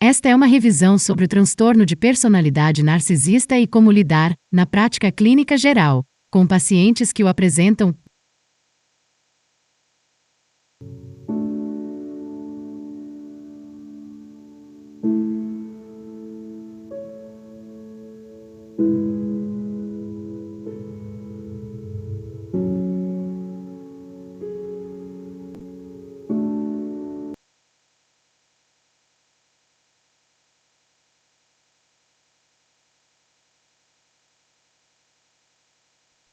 Esta é uma revisão sobre o transtorno de personalidade narcisista e como lidar, na prática clínica geral, com pacientes que o apresentam.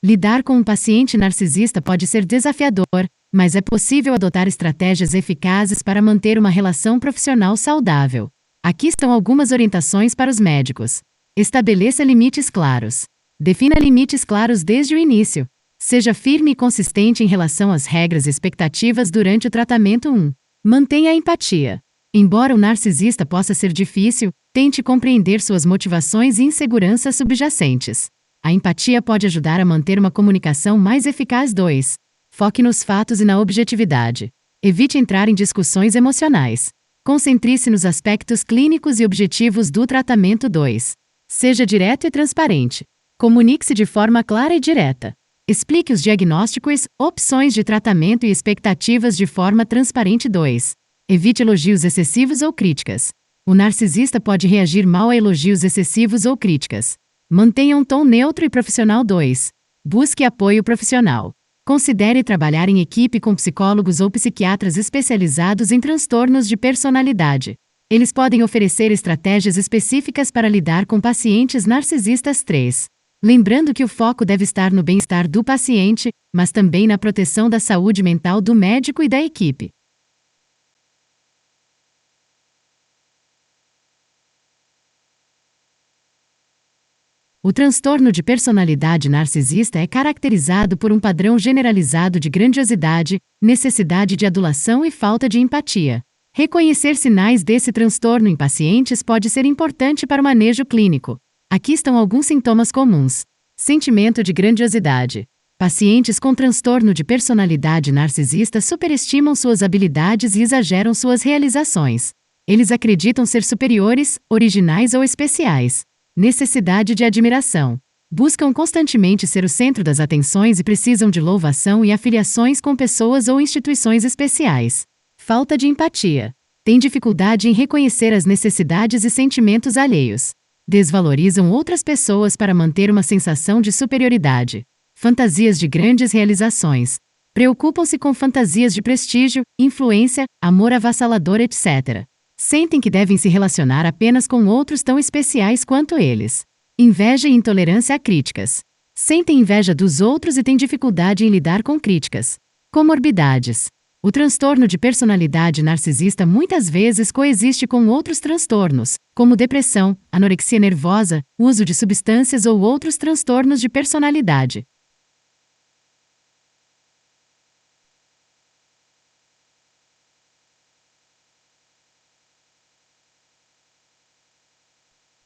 Lidar com um paciente narcisista pode ser desafiador, mas é possível adotar estratégias eficazes para manter uma relação profissional saudável. Aqui estão algumas orientações para os médicos. Estabeleça limites claros. Defina limites claros desde o início. Seja firme e consistente em relação às regras e expectativas durante o tratamento 1. Mantenha a empatia. Embora o narcisista possa ser difícil, tente compreender suas motivações e inseguranças subjacentes. A empatia pode ajudar a manter uma comunicação mais eficaz. 2. Foque nos fatos e na objetividade. Evite entrar em discussões emocionais. Concentre-se nos aspectos clínicos e objetivos do tratamento. 2. Seja direto e transparente. Comunique-se de forma clara e direta. Explique os diagnósticos, opções de tratamento e expectativas de forma transparente. 2. Evite elogios excessivos ou críticas. O narcisista pode reagir mal a elogios excessivos ou críticas. Mantenha um tom neutro e profissional. 2. Busque apoio profissional. Considere trabalhar em equipe com psicólogos ou psiquiatras especializados em transtornos de personalidade. Eles podem oferecer estratégias específicas para lidar com pacientes narcisistas. 3. Lembrando que o foco deve estar no bem-estar do paciente, mas também na proteção da saúde mental do médico e da equipe. O transtorno de personalidade narcisista é caracterizado por um padrão generalizado de grandiosidade, necessidade de adulação e falta de empatia. Reconhecer sinais desse transtorno em pacientes pode ser importante para o manejo clínico. Aqui estão alguns sintomas comuns. Sentimento de grandiosidade. Pacientes com transtorno de personalidade narcisista superestimam suas habilidades e exageram suas realizações. Eles acreditam ser superiores, originais ou especiais. Necessidade de admiração. Buscam constantemente ser o centro das atenções e precisam de louvação e afiliações com pessoas ou instituições especiais. Falta de empatia. Têm dificuldade em reconhecer as necessidades e sentimentos alheios. Desvalorizam outras pessoas para manter uma sensação de superioridade. Fantasias de grandes realizações. Preocupam-se com fantasias de prestígio, influência, amor avassalador, etc. Sentem que devem se relacionar apenas com outros tão especiais quanto eles. Inveja e intolerância a críticas. Sentem inveja dos outros e têm dificuldade em lidar com críticas. Comorbidades. O transtorno de personalidade narcisista muitas vezes coexiste com outros transtornos, como depressão, anorexia nervosa, uso de substâncias ou outros transtornos de personalidade.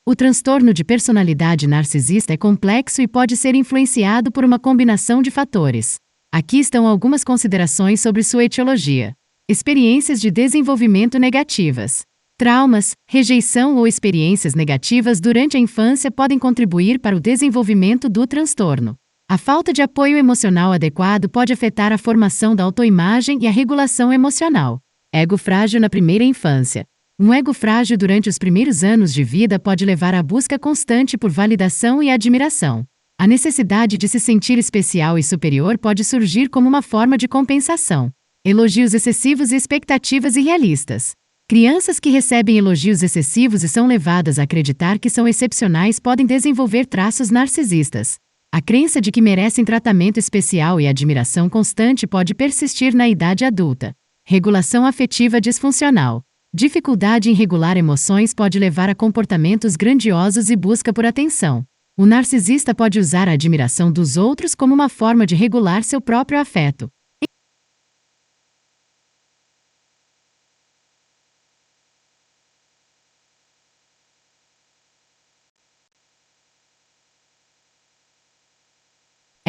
O transtorno de personalidade narcisista é complexo e pode ser influenciado por uma combinação de fatores. Aqui estão algumas considerações sobre sua etiologia. Experiências de desenvolvimento negativas. Traumas, rejeição ou experiências negativas durante a infância podem contribuir para o desenvolvimento do transtorno. A falta de apoio emocional adequado pode afetar a formação da autoimagem e a regulação emocional. Ego frágil na primeira infância. Um ego frágil durante os primeiros anos de vida pode levar à busca constante por validação e admiração. A necessidade de se sentir especial e superior pode surgir como uma forma de compensação. Elogios excessivos e expectativas irrealistas. Crianças que recebem elogios excessivos e são levadas a acreditar que são excepcionais podem desenvolver traços narcisistas. A crença de que merecem tratamento especial e admiração constante pode persistir na idade adulta. Regulação afetiva disfuncional. Dificuldade em regular emoções pode levar a comportamentos grandiosos e busca por atenção. O narcisista pode usar a admiração dos outros como uma forma de regular seu próprio afeto.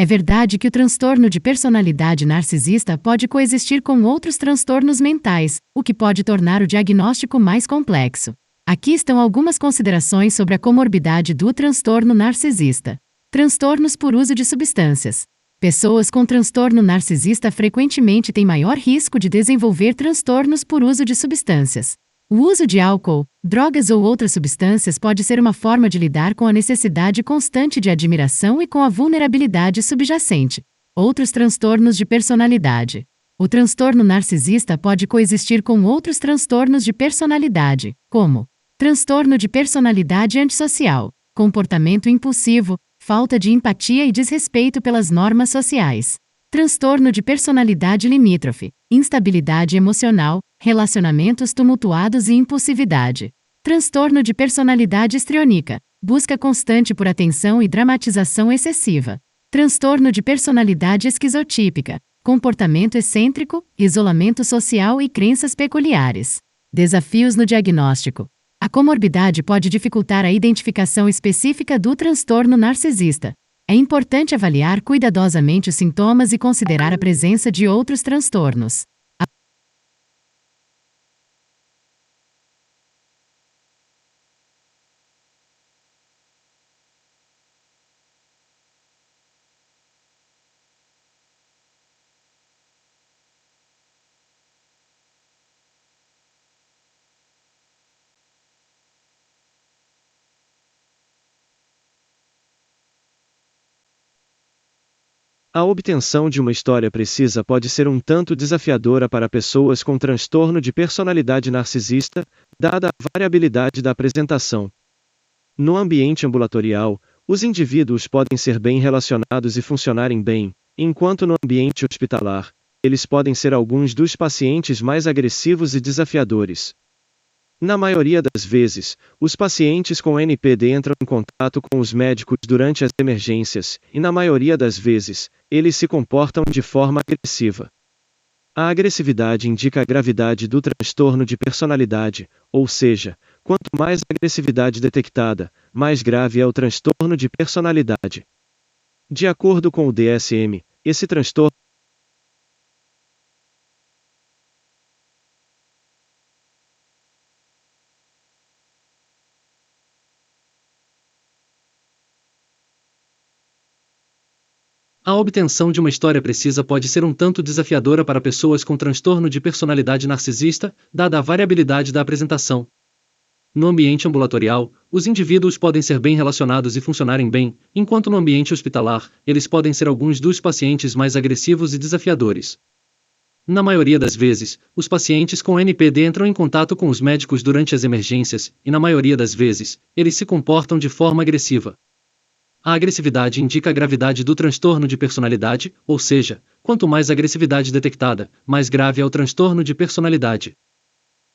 É verdade que o transtorno de personalidade narcisista pode coexistir com outros transtornos mentais, o que pode tornar o diagnóstico mais complexo. Aqui estão algumas considerações sobre a comorbidade do transtorno narcisista. Transtornos por uso de substâncias. Pessoas com transtorno narcisista frequentemente têm maior risco de desenvolver transtornos por uso de substâncias. O uso de álcool, drogas ou outras substâncias pode ser uma forma de lidar com a necessidade constante de admiração e com a vulnerabilidade subjacente. Outros transtornos de personalidade. O transtorno narcisista pode coexistir com outros transtornos de personalidade, como transtorno de personalidade antissocial, comportamento impulsivo, falta de empatia e desrespeito pelas normas sociais. Transtorno de personalidade limítrofe, instabilidade emocional, relacionamentos tumultuados e impulsividade. Transtorno de personalidade histriônica, busca constante por atenção e dramatização excessiva. Transtorno de personalidade esquizotípica, comportamento excêntrico, isolamento social e crenças peculiares. Desafios no diagnóstico. A comorbidade pode dificultar a identificação específica do transtorno narcisista. É importante avaliar cuidadosamente os sintomas e considerar a presença de outros transtornos. A obtenção de uma história precisa pode ser um tanto desafiadora para pessoas com transtorno de personalidade narcisista, dada a variabilidade da apresentação. No ambiente ambulatorial, os indivíduos podem ser bem relacionados e funcionarem bem, enquanto no ambiente hospitalar, eles podem ser alguns dos pacientes mais agressivos e desafiadores. Na maioria das vezes, os pacientes com NPD entram em contato com os médicos durante as emergências, e na maioria das vezes, eles se comportam de forma agressiva. A agressividade indica a gravidade do transtorno de personalidade, ou seja, quanto mais agressividade detectada, mais grave é o transtorno de personalidade. De acordo com o DSM, esse transtorno A obtenção de uma história precisa pode ser um tanto desafiadora para pessoas com transtorno de personalidade narcisista, dada a variabilidade da apresentação. No ambiente ambulatorial, os indivíduos podem ser bem relacionados e funcionarem bem, enquanto no ambiente hospitalar, eles podem ser alguns dos pacientes mais agressivos e desafiadores. Na maioria das vezes, os pacientes com NPD entram em contato com os médicos durante as emergências, e na maioria das vezes, eles se comportam de forma agressiva. A agressividade indica a gravidade do transtorno de personalidade, ou seja, quanto mais agressividade detectada, mais grave é o transtorno de personalidade.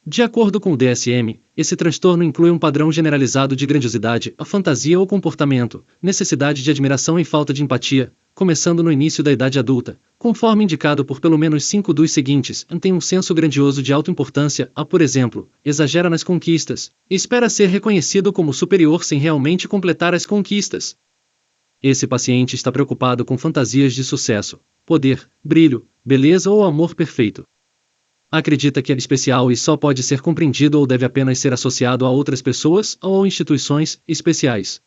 De acordo com o DSM, esse transtorno inclui um padrão generalizado de grandiosidade, a fantasia ou comportamento, necessidade de admiração e falta de empatia, começando no início da idade adulta, conforme indicado por pelo menos 5 dos seguintes: tem um senso grandioso de autoimportância, por exemplo, exagera nas conquistas, espera ser reconhecido como superior sem realmente completar as conquistas. Esse paciente está preocupado com fantasias de sucesso, poder, brilho, beleza ou amor perfeito. Acredita que é especial e só pode ser compreendido ou deve apenas ser associado a outras pessoas ou instituições especiais.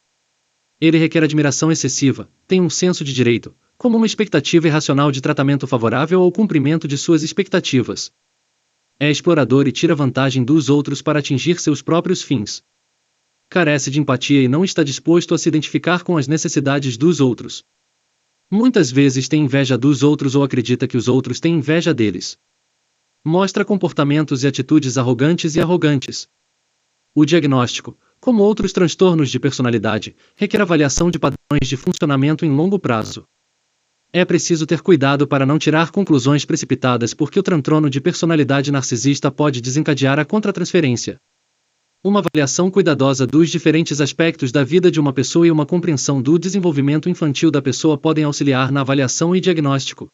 Ele requer admiração excessiva, tem um senso de direito, como uma expectativa irracional de tratamento favorável ao cumprimento de suas expectativas. É explorador e tira vantagem dos outros para atingir seus próprios fins. Carece de empatia e não está disposto a se identificar com as necessidades dos outros. Muitas vezes tem inveja dos outros ou acredita que os outros têm inveja deles. Mostra comportamentos e atitudes arrogantes e arrogantes. O diagnóstico, como outros transtornos de personalidade, requer avaliação de padrões de funcionamento em longo prazo. É preciso ter cuidado para não tirar conclusões precipitadas porque o transtorno de personalidade narcisista pode desencadear a contratransferência. Uma avaliação cuidadosa dos diferentes aspectos da vida de uma pessoa e uma compreensão do desenvolvimento infantil da pessoa podem auxiliar na avaliação e diagnóstico.